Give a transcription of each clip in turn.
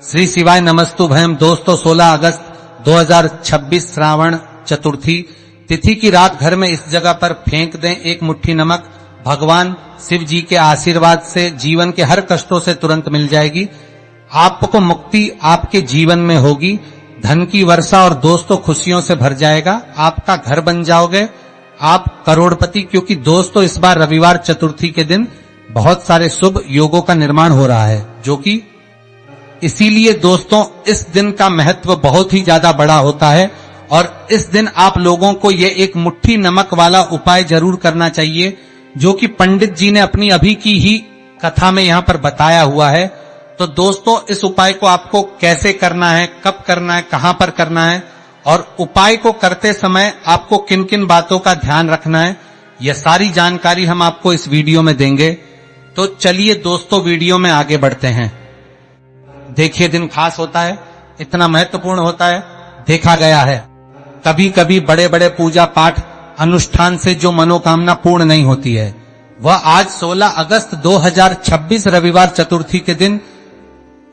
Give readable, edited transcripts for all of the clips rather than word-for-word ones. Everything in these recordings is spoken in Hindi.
श्री शिवाय नमस्तुभयम। दोस्तों 16 अगस्त 2026 श्रावण चतुर्थी तिथि की रात घर में इस जगह पर फेंक दें एक मुट्ठी नमक। भगवान शिव जी के आशीर्वाद से जीवन के हर कष्टों से तुरंत मिल जाएगी। आपको मुक्ति आपके जीवन में होगी, धन की वर्षा और दोस्तों खुशियों से भर जाएगा। आपका घर बन जाओगे, आप करोड़पति। क्योंकि दोस्तों इस बार रविवार चतुर्थी के दिन बहुत सारे शुभ योगों का निर्माण हो रहा है, जो कि इसीलिए दोस्तों इस दिन का महत्व बहुत ही ज्यादा बड़ा होता है। और इस दिन आप लोगों को ये एक मुट्ठी नमक वाला उपाय जरूर करना चाहिए, जो कि पंडित जी ने अपनी अभी की ही कथा में यहां पर बताया हुआ है। तो दोस्तों इस उपाय को आपको कैसे करना है, कब करना है, कहां पर करना है और उपाय को करते समय आपको किन किन बातों का ध्यान रखना है, यह सारी जानकारी हम आपको इस वीडियो में देंगे। तो चलिए दोस्तों वीडियो में आगे बढ़ते हैं। देखिए दिन खास होता है, इतना महत्वपूर्ण होता है। देखा गया है कभी कभी बड़े बड़े पूजा पाठ अनुष्ठान से जो मनोकामना पूर्ण नहीं होती है, वह आज 16 अगस्त 2026 रविवार चतुर्थी के दिन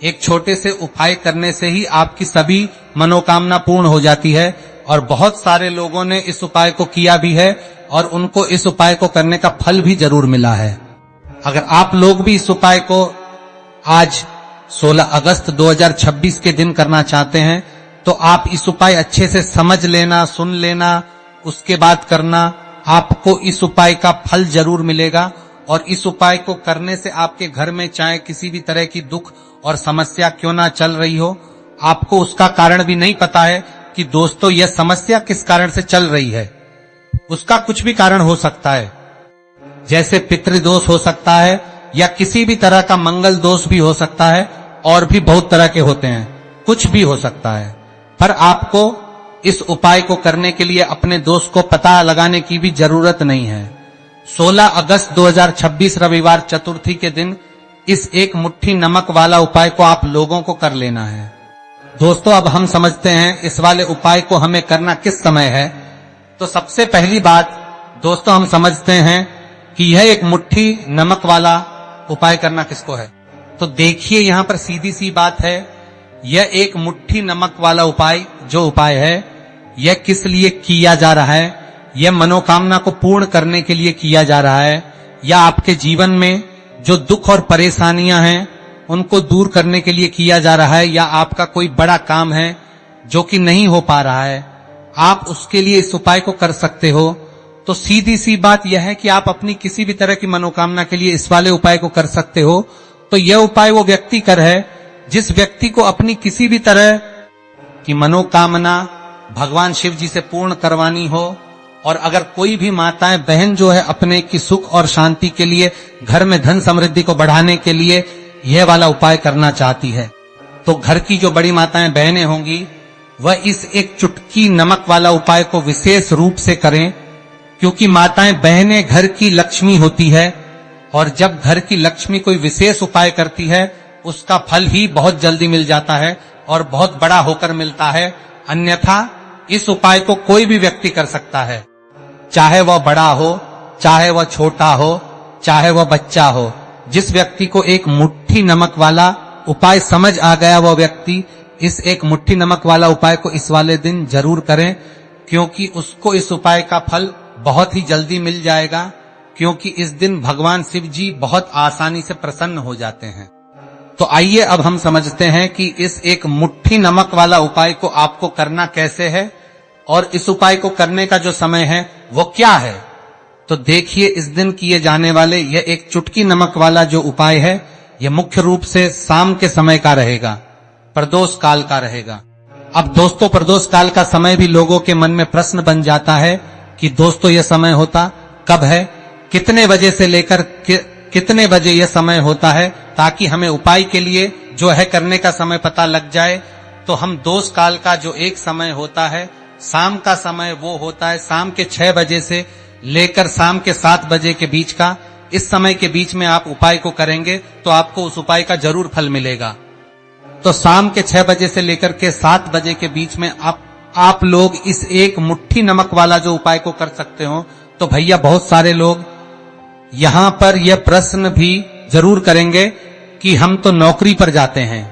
एक छोटे से उपाय करने से ही आपकी सभी मनोकामना पूर्ण हो जाती है। और बहुत सारे लोगों ने इस उपाय को किया भी है और उनको इस उपाय को करने का फल भी जरूर मिला है। अगर आप लोग भी इस उपाय को आज 16 अगस्त 2026 के दिन करना चाहते हैं तो आप इस उपाय अच्छे से समझ लेना, सुन लेना, उसके बाद करना। आपको इस उपाय का फल जरूर मिलेगा। और इस उपाय को करने से आपके घर में चाहे किसी भी तरह की दुख और समस्या क्यों ना चल रही हो, आपको उसका कारण भी नहीं पता है कि दोस्तों यह समस्या किस कारण से चल रही है। उसका कुछ भी कारण हो सकता है, जैसे पितृदोष हो सकता है या किसी भी तरह का मंगल दोष भी हो सकता है, और भी बहुत तरह के होते हैं, कुछ भी हो सकता है। पर आपको इस उपाय को करने के लिए अपने दोष को पता लगाने की भी जरूरत नहीं है। 16 अगस्त 2026 रविवार चतुर्थी के दिन इस एक मुट्ठी नमक वाला उपाय को आप लोगों को कर लेना है। दोस्तों अब हम समझते हैं इस वाले उपाय को हमें करना किस समय है। तो सबसे पहली बात दोस्तों हम समझते हैं कि यह एक मुट्ठी नमक वाला उपाय करना किसको है। तो देखिए यहां पर सीधी सी बात है, यह एक मुट्ठी नमक वाला उपाय जो उपाय है यह किस लिए किया जा रहा है। यह मनोकामना को पूर्ण करने के लिए किया जा रहा है, या आपके जीवन में जो दुख और परेशानियां हैं उनको दूर करने के लिए किया जा रहा है, या आपका कोई बड़ा काम है जो कि नहीं हो पा रहा है, आप उसके लिए इस उपाय को कर सकते हो। तो सीधी सी बात यह है कि आप अपनी किसी भी तरह की मनोकामना के लिए इस वाले उपाय को कर सकते हो। तो यह उपाय वो व्यक्ति कर है जिस व्यक्ति को अपनी किसी भी तरह की मनोकामना भगवान शिव जी से पूर्ण करवानी हो। और अगर कोई भी माताएं बहन जो है अपने की सुख और शांति के लिए, घर में धन समृद्धि को बढ़ाने के लिए यह वाला उपाय करना चाहती है, तो घर की जो बड़ी माताएं बहनें होंगी वह इस एक चुटकी नमक वाला उपाय को विशेष रूप से करें। क्योंकि माताएं बहनें घर की लक्ष्मी होती है, और जब घर की लक्ष्मी कोई विशेष उपाय करती है उसका फल ही बहुत जल्दी मिल जाता है और बहुत बड़ा होकर मिलता है। अन्यथा इस उपाय को कोई भी व्यक्ति कर सकता है, चाहे वह बड़ा हो, चाहे वह छोटा हो, चाहे वह बच्चा हो। जिस व्यक्ति को एक मुट्ठी नमक वाला उपाय समझ आ गया, वह व्यक्ति इस एक मुट्ठी नमक वाला उपाय को इस वाले दिन जरूर करें, क्योंकि उसको इस उपाय का फल बहुत ही जल्दी मिल जाएगा। क्योंकि इस दिन भगवान शिव जी बहुत आसानी से प्रसन्न हो जाते हैं। तो आइए अब हम समझते हैं कि इस एक मुट्ठी नमक वाला उपाय को आपको करना कैसे है और इस उपाय को करने का जो समय है वो क्या है। तो देखिए इस दिन किए जाने वाले यह एक चुटकी नमक वाला जो उपाय है यह मुख्य रूप से शाम के समय का रहेगा, प्रदोष काल का रहेगा। अब दोस्तों प्रदोष काल का समय भी लोगों के मन में प्रश्न बन जाता है कि दोस्तों यह समय होता कब है, कितने बजे से लेकर कितने बजे यह समय होता है, ताकि हमें उपाय के लिए जो है करने का समय पता लग जाए। तो हम दोष काल का जो एक समय होता है, शाम का समय, वो होता है शाम के 6 बजे से लेकर शाम के 7 बजे के बीच का। इस समय के बीच में आप उपाय को करेंगे तो आपको उस उपाय का जरूर फल मिलेगा। तो शाम के 6 बजे से लेकर के 7 बजे के बीच में आप लोग इस एक मुट्ठी नमक वाला जो उपाय को कर सकते हो। तो भैया बहुत सारे लोग यहां पर यह प्रश्न भी जरूर करेंगे कि हम तो नौकरी पर जाते हैं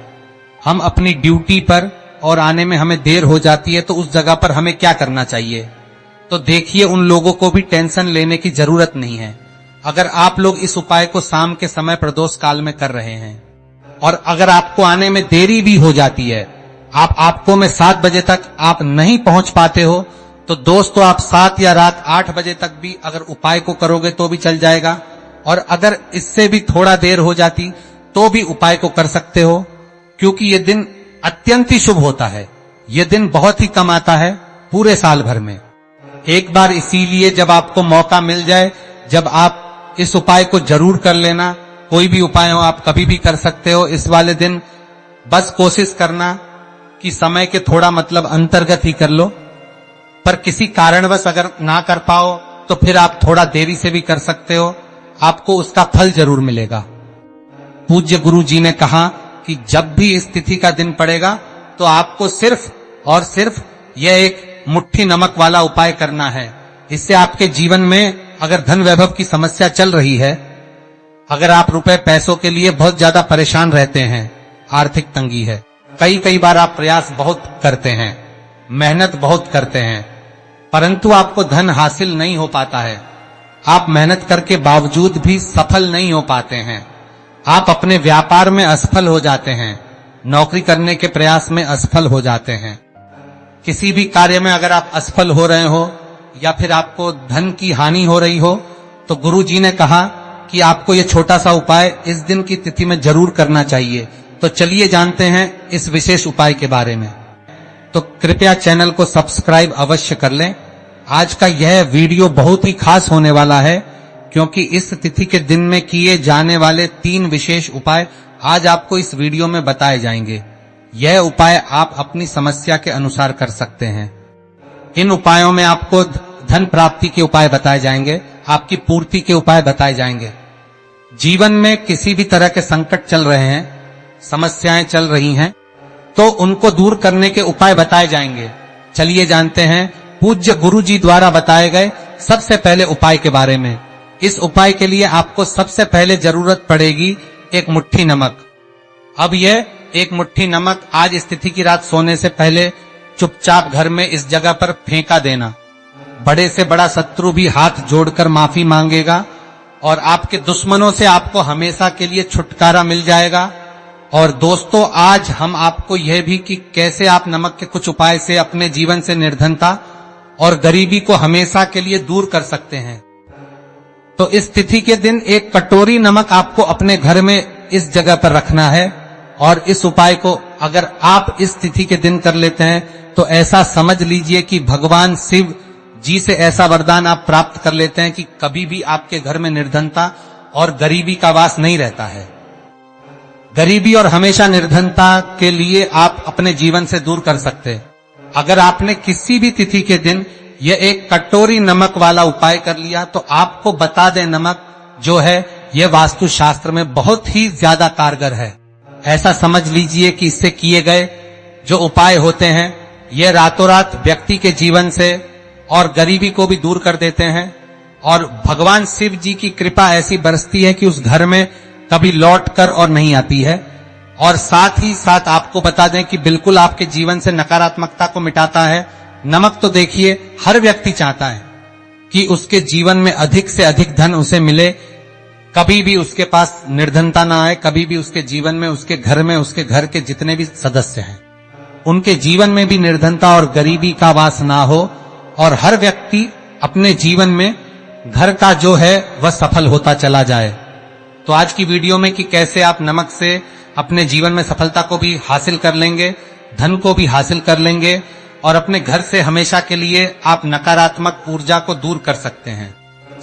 हम अपनी ड्यूटी पर और आने में हमें देर हो जाती है, तो उस जगह पर हमें क्या करना चाहिए? तो देखिए, उन लोगों को भी टेंशन लेने की जरूरत नहीं है। अगर आप लोग इस उपाय को शाम के समय प्रदोष काल में कर रहे हैं और अगर आपको आने में देरी भी हो जाती है, आपको में 7 बजे तक आप नहीं पहुंच पाते हो, तो दोस्तों आप 7 या रात 8 बजे तक भी अगर उपाय को करोगे तो भी चल जाएगा। और अगर इससे भी थोड़ा देर हो जाती तो भी उपाय को कर सकते हो, क्योंकि ये दिन अत्यंत ही शुभ होता है। ये दिन बहुत ही कम आता है पूरे साल भर में। एक बार इसीलिए जब आपको मौका मिल जाए, जब आप इस उपाय को जरूर कर लेना। कोई भी उपाय हो आप कभी भी कर सकते हो इस वाले दिन। बस कोशिश करना कि समय के थोड़ा मतलब अंतर्गत ही कर लो, पर किसी कारणवश अगर ना कर पाओ तो फिर आप थोड़ा देरी से भी कर सकते हो, आपको उसका फल जरूर मिलेगा। पूज्य गुरु जी ने कहा कि जब भी इस तिथि का दिन पड़ेगा तो आपको सिर्फ और सिर्फ यह एक मुट्ठी नमक वाला उपाय करना है। इससे आपके जीवन में अगर धन वैभव की समस्या चल रही है, अगर आप रुपए पैसों के लिए बहुत ज्यादा परेशान रहते हैं, आर्थिक तंगी है, कई बार आप प्रयास बहुत करते हैं, मेहनत बहुत करते हैं, परंतु आपको धन हासिल नहीं हो पाता है, आप मेहनत करके बावजूद भी सफल नहीं हो पाते हैं, आप अपने व्यापार में असफल हो जाते हैं, नौकरी करने के प्रयास में असफल हो जाते हैं, किसी भी कार्य में अगर आप असफल हो रहे हो या फिर आपको धन की हानि हो रही हो, तो गुरु जी ने कहा कि आपको ये छोटा सा उपाय इस दिन की तिथि में जरूर करना चाहिए। तो चलिए जानते हैं इस विशेष उपाय के बारे में। तो कृपया चैनल को सब्सक्राइब अवश्य कर लें। आज का यह वीडियो बहुत ही खास होने वाला है, क्योंकि इस तिथि के दिन में किए जाने वाले 3 विशेष उपाय आज आपको इस वीडियो में बताए जाएंगे। यह उपाय आप अपनी समस्या के अनुसार कर सकते हैं। इन उपायों में आपको धन प्राप्ति के उपाय बताए जाएंगे, आपकी पूर्ति के उपाय बताए जाएंगे। जीवन में किसी भी तरह के संकट चल रहे हैं, समस्याएं चल रही हैं, तो उनको दूर करने के उपाय बताए जाएंगे। चलिए जानते हैं पूज्य गुरु जी द्वारा बताए गए सबसे पहले उपाय के बारे में। इस उपाय के लिए आपको सबसे पहले जरूरत पड़ेगी एक मुट्ठी नमक। अब यह एक मुट्ठी नमक आज इस तिथि की रात सोने से पहले चुपचाप घर में इस जगह पर फेंका देना। बड़े से बड़ा शत्रु भी हाथ जोड़कर माफी मांगेगा और आपके दुश्मनों से आपको हमेशा के लिए छुटकारा मिल जाएगा। और दोस्तों, आज हम आपको यह भी कि कैसे आप नमक के कुछ उपाय से अपने जीवन से निर्धनता और गरीबी को हमेशा के लिए दूर कर सकते हैं। तो इस तिथि के दिन एक कटोरी नमक आपको अपने घर में इस जगह पर रखना है और इस उपाय को अगर आप इस तिथि के दिन कर लेते हैं तो ऐसा समझ लीजिए कि भगवान शिव जी से ऐसा वरदान आप प्राप्त कर लेते हैं कि कभी भी आपके घर में निर्धनता और गरीबी का वास नहीं रहता है। गरीबी और हमेशा निर्धनता के लिए आप अपने जीवन से दूर कर सकते हैं। अगर आपने किसी भी तिथि के दिन यह एक कटोरी नमक वाला उपाय कर लिया तो आपको बता दें, नमक जो है यह वास्तु शास्त्र में बहुत ही ज्यादा कारगर है। ऐसा समझ लीजिए कि इससे किए गए जो उपाय होते हैं यह रातों रात व्यक्ति के जीवन से और गरीबी को भी दूर कर देते हैं और भगवान शिव जी की कृपा ऐसी बरसती है कि उस घर में कभी लौट कर और नहीं आती है। और साथ ही साथ आपको बता दें कि बिल्कुल आपके जीवन से नकारात्मकता को मिटाता है। नमक तो देखिए हर व्यक्ति चाहता है कि उसके जीवन में अधिक से अधिक धन उसे मिले, कभी भी उसके पास निर्धनता ना आए, कभी भी उसके जीवन में, उसके घर में, उसके घर के जितने भी सदस्य हैं उनके जीवन में भी निर्धनता और गरीबी का वास ना हो और हर व्यक्ति अपने जीवन में घर का जो है वह सफल होता चला जाए। तो आज की वीडियो में कि कैसे आप नमक से अपने जीवन में सफलता को भी हासिल कर लेंगे, धन को भी हासिल कर लेंगे और अपने घर से हमेशा के लिए आप नकारात्मक ऊर्जा को दूर कर सकते हैं।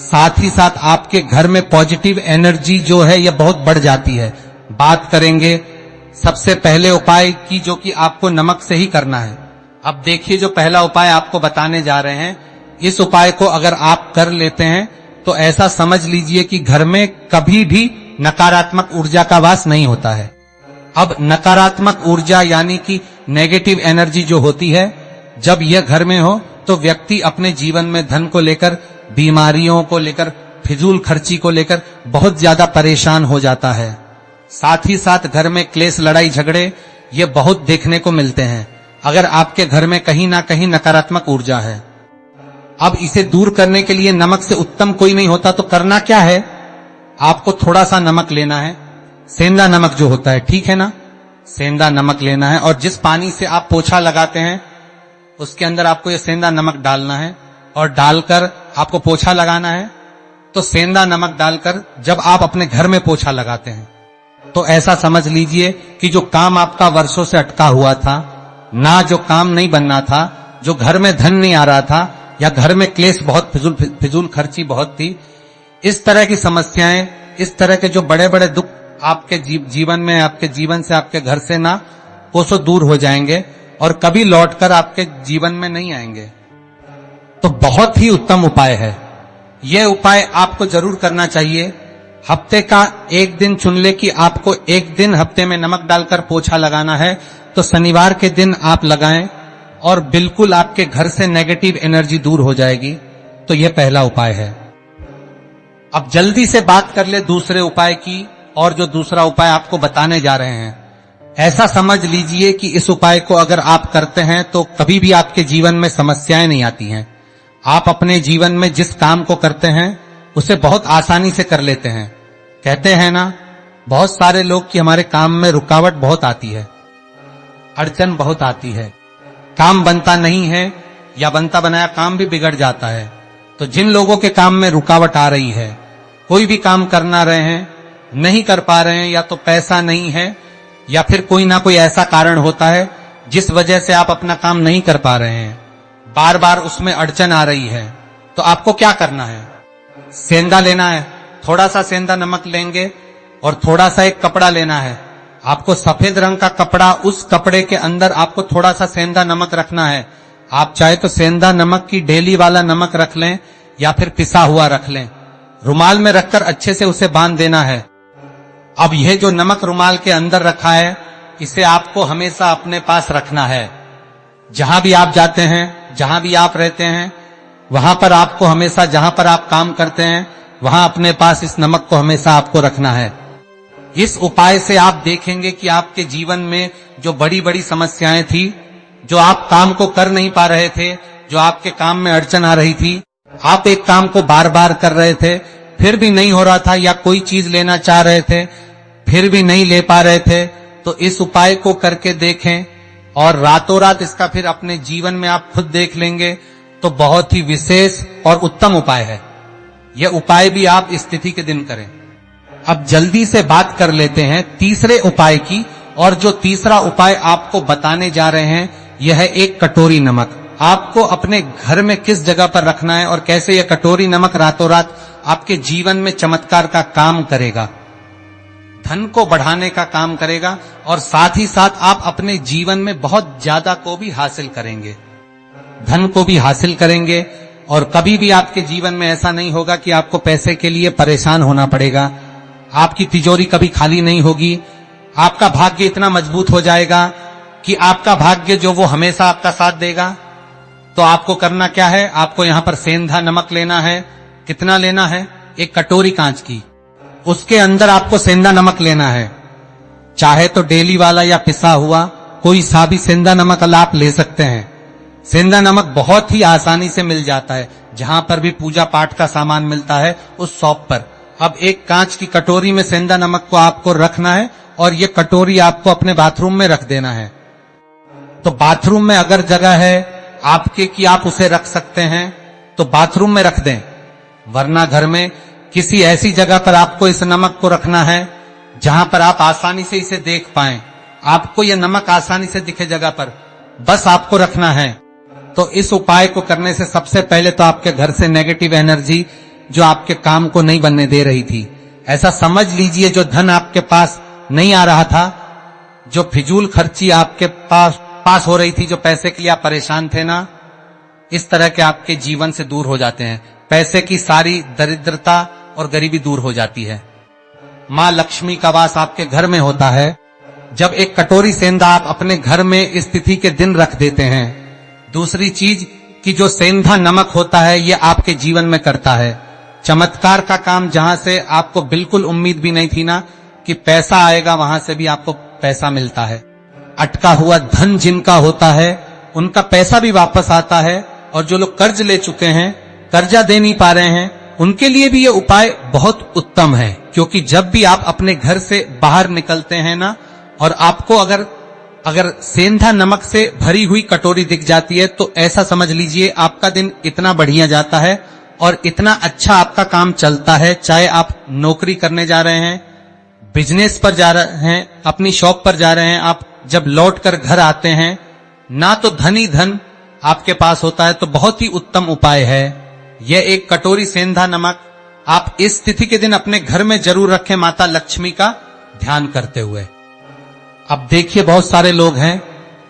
साथ ही साथ आपके घर में पॉजिटिव एनर्जी जो है यह बहुत बढ़ जाती है। बात करेंगे सबसे पहले उपाय की, जो कि आपको नमक से ही करना है। अब देखिए, जो पहला उपाय आपको बताने जा रहे हैं, इस उपाय को अगर आप कर लेते हैं तो ऐसा समझ लीजिए कि घर में कभी भी नकारात्मक ऊर्जा का वास नहीं होता है। अब नकारात्मक ऊर्जा यानी कि नेगेटिव एनर्जी जो होती है, जब यह घर में हो तो व्यक्ति अपने जीवन में धन को लेकर, बीमारियों को लेकर, फिजूल खर्ची को लेकर बहुत ज्यादा परेशान हो जाता है। साथ ही साथ घर में क्लेश, लड़ाई झगड़े ये बहुत देखने को मिलते हैं अगर आपके घर में कहीं ना कहीं नकारात्मक ऊर्जा है। अब इसे दूर करने के लिए नमक से उत्तम कोई नहीं होता, तो करना क्या है, आपको थोड़ा सा नमक लेना है, सेंधा नमक जो होता है, ठीक है ना, सेंधा नमक लेना है, और जिस पानी से आप पोछा लगाते हैं उसके अंदर आपको ये सेंधा नमक डालना है और डालकर आपको पोछा लगाना है। तो सेंधा नमक डालकर जब आप अपने घर में पोछा लगाते हैं तो ऐसा समझ लीजिए कि जो काम आपका वर्षों से अटका हुआ था, ना जो काम नहीं बनना था, जो घर में धन नहीं आ रहा था, या घर में क्लेश बहुत, फिजूल खर्ची बहुत थी, इस तरह की समस्याएं, इस तरह के जो बड़े बड़े दुख आपके जीवन में, आपके जीवन से, आपके घर से ना कोसों दूर हो जाएंगे और कभी लौटकर आपके जीवन में नहीं आएंगे। तो बहुत ही उत्तम उपाय है यह उपाय, आपको जरूर करना चाहिए। हफ्ते का एक दिन चुन ले कि आपको एक दिन हफ्ते में नमक डालकर पोछा लगाना है, तो शनिवार के दिन आप लगाएं और बिल्कुल आपके घर से नेगेटिव एनर्जी दूर हो जाएगी। तो यह पहला उपाय है। अब जल्दी से बात कर ले दूसरे उपाय की, और जो दूसरा उपाय आपको बताने जा रहे हैं, ऐसा समझ लीजिए कि इस उपाय को अगर आप करते हैं तो कभी भी आपके जीवन में समस्याएं नहीं आती हैं। आप अपने जीवन में जिस काम को करते हैं उसे बहुत आसानी से कर लेते हैं। कहते हैं ना बहुत सारे लोग कि हमारे काम में रुकावट बहुत आती है, अड़चन बहुत आती है, काम बनता नहीं है या बनता बनाया काम भी बिगड़ जाता है। तो जिन लोगों के काम में रुकावट आ रही है, कोई भी काम करना रहे हैं, नहीं कर पा रहे हैं, या तो पैसा नहीं है या फिर कोई ना कोई ऐसा कारण होता है जिस वजह से आप अपना काम नहीं कर पा रहे हैं, बार बार उसमें अड़चन आ रही है, तो आपको क्या करना है, सेंधा लेना है, थोड़ा सा सेंधा नमक लेंगे और थोड़ा सा एक कपड़ा लेना है। आपको सफेद रंग का कपड़ा, उस कपड़े के अंदर आपको थोड़ा सा सेंधा नमक रखना है। आप चाहे तो सेंधा नमक की डेली वाला नमक रख लें या फिर पिसा हुआ रख लें, रुमाल में रखकर अच्छे से उसे बांध देना है। अब यह जो नमक रुमाल के अंदर रखा है, इसे आपको हमेशा अपने पास रखना है। जहां भी आप जाते हैं, जहां भी आप रहते हैं, वहां पर आपको हमेशा, जहां पर आप काम करते हैं, वहां अपने पास इस नमक को हमेशा आपको रखना है। इस उपाय से आप देखेंगे कि आपके जीवन में जो बड़ी बड़ी समस्याएं थी, जो आप काम को कर नहीं पा रहे थे, जो आपके काम में अड़चन आ रही थी, आप एक काम को बार बार कर रहे थे फिर भी नहीं हो रहा था, या कोई चीज लेना चाह रहे थे फिर भी नहीं ले पा रहे थे, तो इस उपाय को करके देखें और रातों रात इसका फिर अपने जीवन में आप खुद देख लेंगे। तो बहुत ही विशेष और उत्तम उपाय है। यह उपाय भी आप स्थिति के दिन करें। अब जल्दी से बात कर लेते हैं तीसरे उपाय की, और जो तीसरा उपाय आपको बताने जा रहे हैं यह है एक कटोरी नमक। आपको अपने घर में किस जगह पर रखना है और कैसे यह कटोरी नमक रातों रात आपके जीवन में चमत्कार का काम करेगा, धन को बढ़ाने का काम करेगा, और साथ ही साथ आप अपने जीवन में बहुत ज्यादा को भी हासिल करेंगे, धन को भी हासिल करेंगे। और कभी भी आपके जीवन में ऐसा नहीं होगा कि आपको पैसे के लिए परेशान होना पड़ेगा, आपकी तिजोरी कभी खाली नहीं होगी, आपका भाग्य इतना मजबूत हो जाएगा कि आपका भाग्य जो वो हमेशा आपका साथ देगा। तो आपको करना क्या है, आपको यहां पर सेंधा नमक लेना है। कितना लेना है, एक कटोरी कांच की, उसके अंदर आपको सेंधा नमक लेना है। चाहे तो डेली वाला या पिसा हुआ कोई सा भी सेंधा नमक आप ले सकते हैं। सेंधा नमक बहुत ही आसानी से मिल जाता है, जहां पर भी पूजा पाठ का सामान मिलता है उस शॉप पर। अब एक कांच की कटोरी में सेंधा नमक को आपको रखना है और ये कटोरी आपको अपने बाथरूम में रख देना है। तो बाथरूम में अगर जगह है आपके कि आप उसे रख सकते हैं तो बाथरूम में रख दें, वरना घर में किसी ऐसी जगह पर आपको इस नमक को रखना है जहां पर आप आसानी से इसे देख पाएं। आपको यह नमक आसानी से दिखे जगह पर बस आपको रखना है। तो इस उपाय को करने से सबसे पहले तो आपके घर से नेगेटिव एनर्जी जो आपके काम को नहीं बनने दे रही थी, ऐसा समझ लीजिए जो धन आपके पास नहीं आ रहा था, जो फिजूल खर्ची आपके पास हो रही थी, जो पैसे के लिए आप परेशान थे ना, इस तरह के आपके जीवन से दूर हो जाते हैं। पैसे की सारी दरिद्रता और गरीबी दूर हो जाती है। मां लक्ष्मी का वास आपके घर में होता है जब एक कटोरी सेंधा आप अपने घर में इस तिथि के दिन रख देते हैं। दूसरी चीज कि जो सेंधा नमक होता है ये आपके जीवन में करता है चमत्कार का काम, जहां से आपको बिल्कुल उम्मीद भी नहीं थी ना कि पैसा आएगा, वहां से भी आपको पैसा मिलता है। अटका हुआ धन जिनका होता है उनका पैसा भी वापस आता है, और जो लोग कर्ज ले चुके हैं, कर्जा दे नहीं पा रहे हैं, उनके लिए भी ये उपाय बहुत उत्तम है। क्योंकि जब भी आप अपने घर से बाहर निकलते हैं ना, और आपको अगर सेंधा नमक से भरी हुई कटोरी दिख जाती है, तो ऐसा समझ लीजिए आपका दिन इतना बढ़िया जाता है और इतना अच्छा आपका काम चलता है। चाहे आप नौकरी करने जा रहे हैं, बिजनेस पर जा रहे हैं, अपनी शॉप पर जा रहे हैं, आप जब लौट कर घर आते हैं ना, तो धन ही धन आपके पास होता है। तो बहुत ही उत्तम उपाय है यह एक कटोरी सेंधा नमक। आप इस तिथि के दिन अपने घर में जरूर रखें, माता लक्ष्मी का ध्यान करते हुए। अब देखिए, बहुत सारे लोग हैं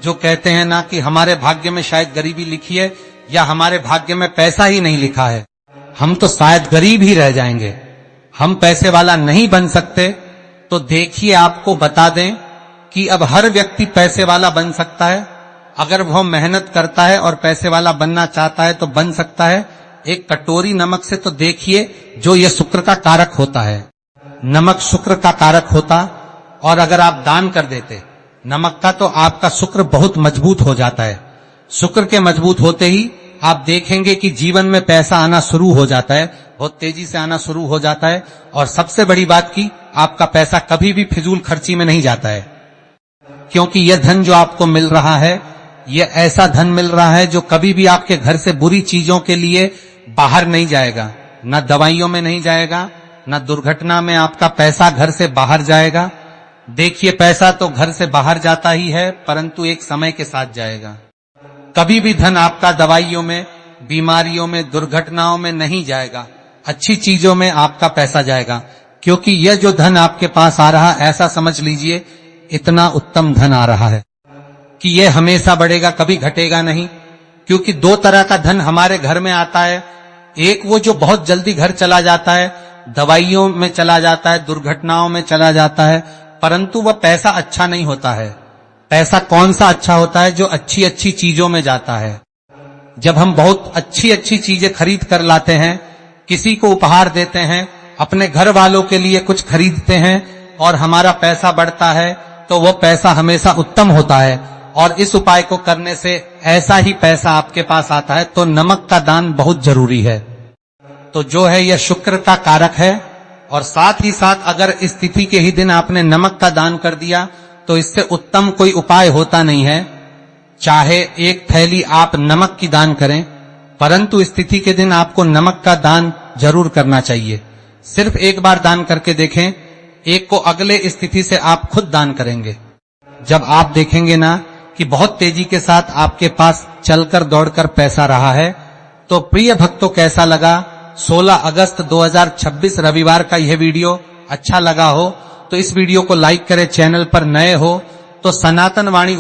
जो कहते हैं ना कि हमारे भाग्य में शायद गरीबी लिखी है, या हमारे भाग्य में पैसा ही नहीं लिखा है, हम तो शायद गरीब ही रह जाएंगे, हम पैसे वाला नहीं बन सकते। तो देखिए, आपको बता दें कि अब हर व्यक्ति पैसे वाला बन सकता है, अगर वह मेहनत करता है और पैसे वाला बनना चाहता है तो बन सकता है। एक कटोरी नमक से तो देखिए, जो यह शुक्र का कारक होता है, नमक शुक्र का कारक होता, और अगर आप दान कर देते नमक का, तो आपका शुक्र बहुत मजबूत हो जाता है। शुक्र के मजबूत होते ही आप देखेंगे कि जीवन में पैसा आना शुरू हो जाता है, बहुत तेजी से आना शुरू हो जाता है। और सबसे बड़ी बात की, आपका पैसा कभी भी फिजूल खर्ची में नहीं जाता है, क्योंकि यह धन जो आपको मिल रहा है, यह ऐसा धन मिल रहा है जो कभी भी आपके घर से बुरी चीजों के लिए बाहर नहीं जाएगा, न दवाइयों में नहीं जाएगा, न दुर्घटना में आपका पैसा घर से बाहर जाएगा। देखिए, पैसा तो घर से बाहर जाता ही है, परंतु एक समय के साथ जाएगा। कभी भी धन आपका दवाइयों में, बीमारियों में, दुर्घटनाओं में नहीं जाएगा, अच्छी चीजों में आपका पैसा जाएगा। क्योंकि यह जो धन आपके पास आ रहा, ऐसा समझ लीजिए इतना उत्तम धन आ रहा है कि यह हमेशा बढ़ेगा, कभी घटेगा नहीं। क्योंकि दो तरह का धन हमारे घर में आता है, एक वो जो बहुत जल्दी घर चला जाता है, दवाइयों में चला जाता है, दुर्घटनाओं में चला जाता है, परंतु वह पैसा अच्छा नहीं होता है। पैसा कौन सा अच्छा होता है? जो अच्छी अच्छी चीजों में जाता है। जब हम बहुत अच्छी अच्छी चीजें खरीद कर लाते हैं, किसी को उपहार देते हैं, अपने घर वालों के लिए कुछ खरीदते हैं और हमारा पैसा बढ़ता है, तो वो पैसा हमेशा उत्तम होता है। और इस उपाय को करने से ऐसा ही पैसा आपके पास आता है। तो नमक का दान बहुत जरूरी है। तो जो है यह शुक्र का कारक है, और साथ ही साथ अगर इस तिथि के ही दिन आपने नमक का दान कर दिया, तो इससे उत्तम कोई उपाय होता नहीं है। चाहे एक थैली आप नमक की दान करें, परंतु इस तिथि के दिन आपको नमक का दान जरूर करना चाहिए। सिर्फ एक बार दान करके देखें, एक को अगले इस तिथि से आप खुद दान करेंगे। जब आप देखेंगे ना कि बहुत तेजी के साथ आपके पास चलकर दौड़कर पैसा रहा है। तो प्रिय भक्तों, कैसा लगा 16 अगस्त 2026 रविवार का यह वीडियो? अच्छा लगा हो तो इस वीडियो को लाइक करें। चैनल पर नए हो तो सनातन वाणी